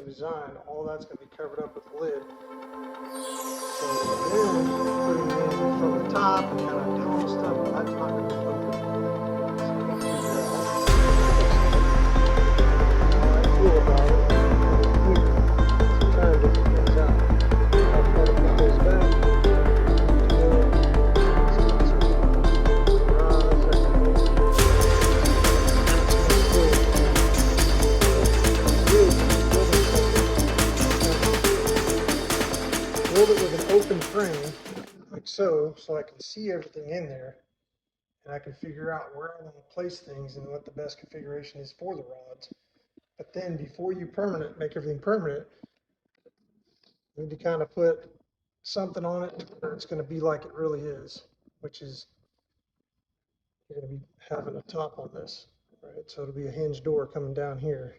designed, all that's going to be covered up with the lid. So then putting it in from the top and kind of doing stuff, that's not going to be fun. How I feel about it here. So trying to get the things out. I'll try to put those back. Build it with an open frame, like so I can see everything in there, and I can figure out where I want to place things and what the best configuration is for the rods. But then before you make everything permanent, you need to kind of put something on it where it's going to be like it really is, which is you're going to be having a top on this, right? So it'll be a hinge door coming down here.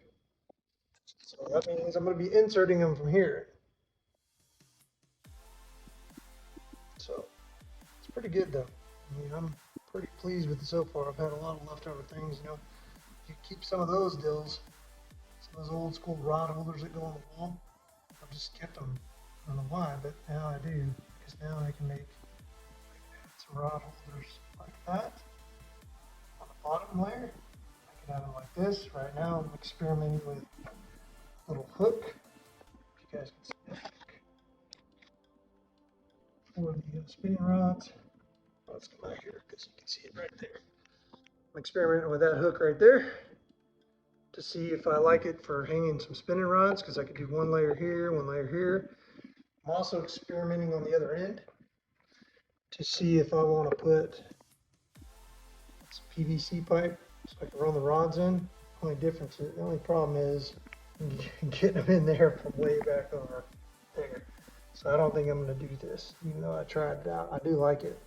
So that means I'm going to be inserting them from here. So it's pretty good though. I mean, I'm pretty pleased with it so far. I've had a lot of leftover things, you know. If you keep some of those deals, some of those old school rod holders that go on the wall, I've just kept them. I don't know why, but now I do, because now I can make some rod holders like that on the bottom layer. I can have them like this. Right now I'm experimenting with a little hook. If you guys can see that hook for the spinning rods. Let's come out here because you can see it right there. I'm experimenting with that hook right there to see if I like it for hanging some spinning rods, because I could do one layer here, one layer here. I'm also experimenting on the other end to see if I want to put some PVC pipe so I can run the rods in. The only problem is getting them in there from way back over there. So I don't think I'm going to do this, even though I tried it out. I do like it,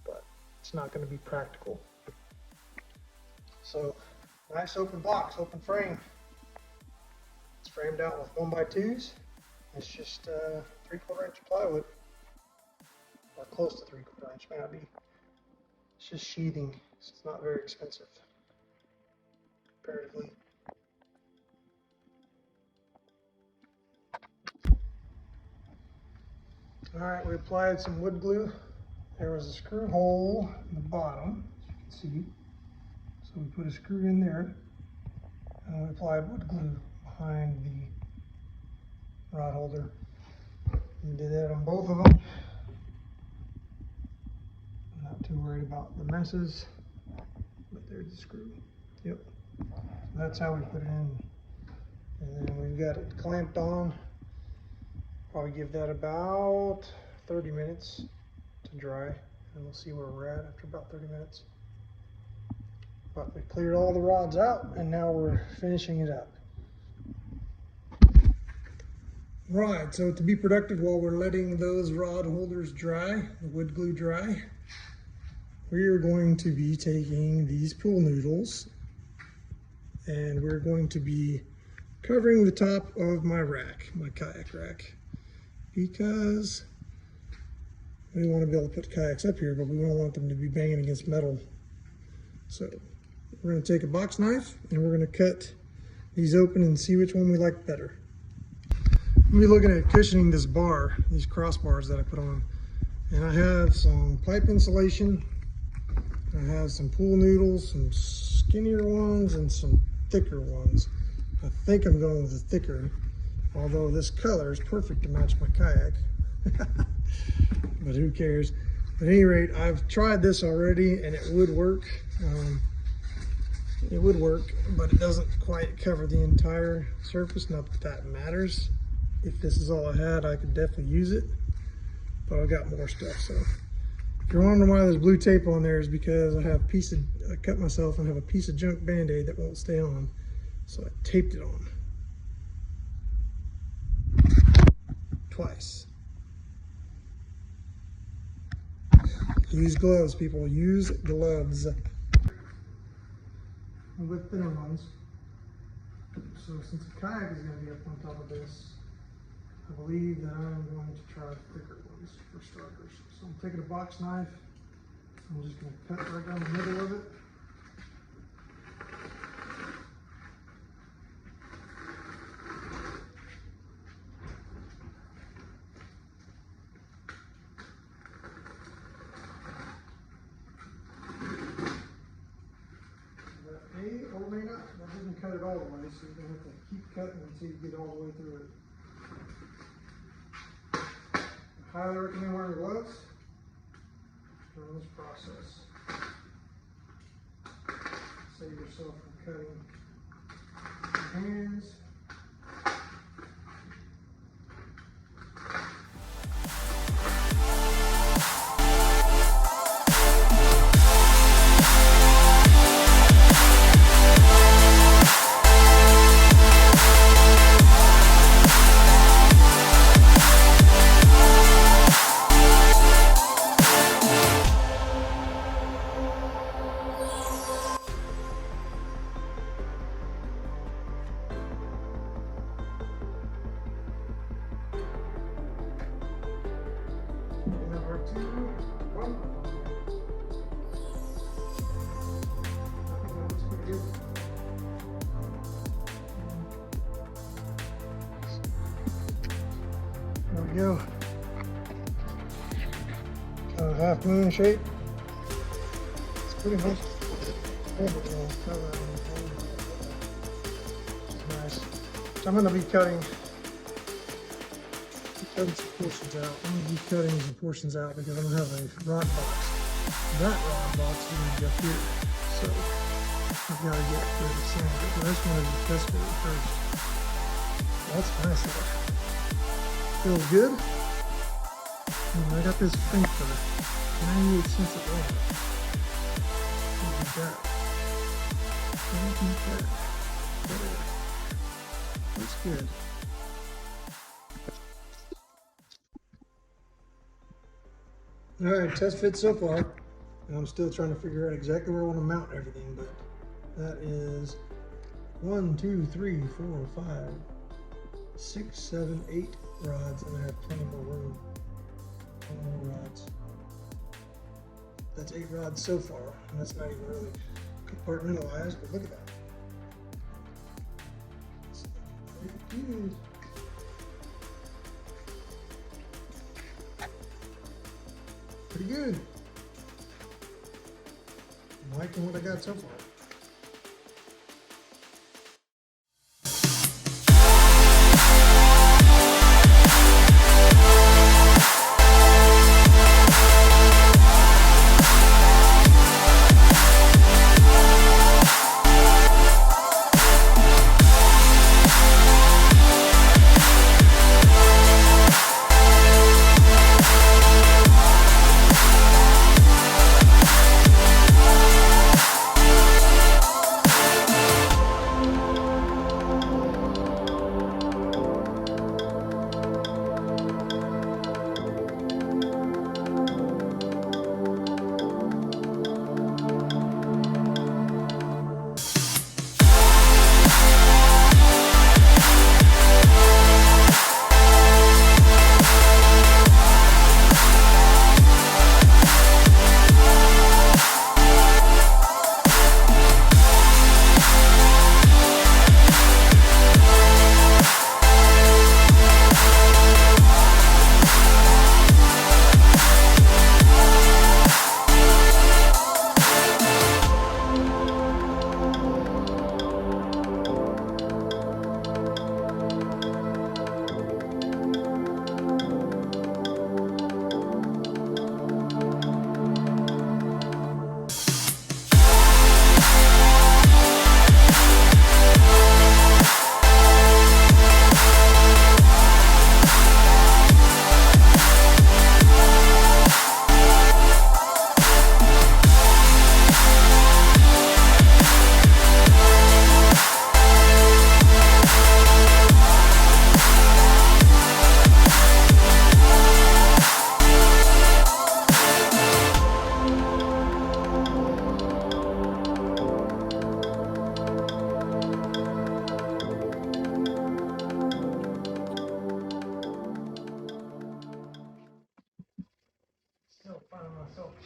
but it's not going to be practical. So nice open box, open frame. It's framed out with 1x2s. It's just 3/4 inch plywood, or close to 3/4 inch, may not be. It's just sheathing, so it's not very expensive comparatively. All right, we applied some wood glue. There was a screw hole in the bottom, as you can see. So we put a screw in there, and we applied wood glue behind the rod holder. We did that on both of them. I'm not too worried about the messes, but there's the screw. Yep. So that's how we put it in. And then we've got it clamped on. Probably give that about 30 minutes to dry, and we'll see where we're at after about 30 minutes. But we cleared all the rods out, and now we're finishing it up. Right, so to be productive while we're letting those rod holders dry, the wood glue dry, we are going to be taking these pool noodles and we're going to be covering the top of my rack, my kayak rack, because we want to be able to put kayaks up here, but we don't want them to be banging against metal. So we're going to take a box knife and we're going to cut these open and see which one we like better. I'm looking at cushioning this bar, these crossbars that I put on, and I have some pipe insulation. I have some pool noodles, some skinnier ones and some thicker ones. I think I'm going with the thicker, although this color is perfect to match my kayak. But who cares? At any rate, I've tried this already and it would work. It would work, but it doesn't quite cover the entire surface. Not that that matters. If this is all I had, I could definitely use it, but I've got more stuff. So if you're wondering why there's blue tape on there, is because I cut myself and have a piece of junk Band-Aid that won't stay on. So I taped it on twice. Use gloves, people, use gloves. With thinner ones. So since the kayak is going to be up on top of this, I believe that I'm going to try thicker ones for starters. So I'm taking a box knife. I'm just going to cut right down the middle of it. may or may not. That doesn't cut it all the way, so you're going to have to keep cutting until you get all the way through it. I highly recommend wearing gloves during this process. Save yourself from cutting your hands. Number 2, 1. I think that looks pretty good. There we go. Kind of half moon shape. It's pretty much. It's nice. So I'm going to be cutting some portions out. I'm going to be cutting some portions out because I'm going to have a rod box. That rod box is going to be up here. So I've got to get rid of some of it. But I just wanted to test fit it first. That's nice though. Feels good. And I got this thing for 98 cents at Walmart. Look at that. Look at that. There. Looks good. All right, test fit so far. And I'm still trying to figure out exactly where I want to mount everything, but that is 1, 2, 3, 4, 5, 6, 7, 8 rods, and I have plenty more room. 10 more rods. That's 8 rods so far, and that's not even really compartmentalized, but look at that. It's pretty good. Pretty good. I'm liking what I got so far.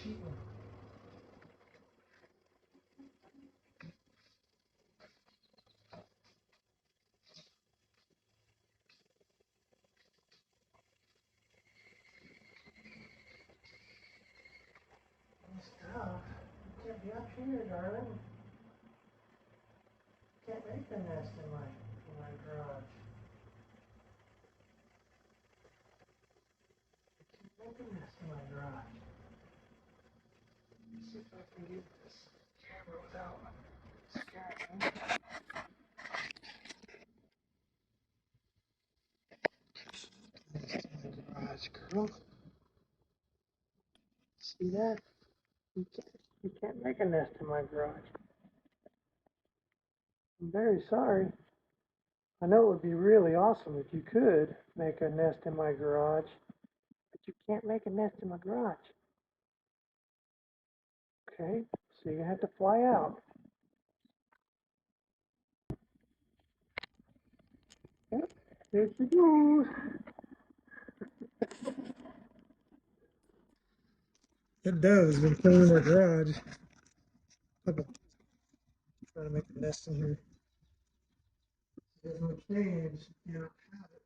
cheating. Stuff. You can't be up here, darling. a nest in my garage. I can't make a nest in my garage. Let's see if I can get this camera without scaring me. Nest in my garage, girl. See that? You can't make a nest in my garage. I'm very sorry. I know it would be really awesome if you could make a nest in my garage, but you can't make a nest in my garage. Okay, so you have to fly out. Yep, there she goes. That dove has been playing in my garage. Trying to make a nest in here. There's no cage. You don't have it.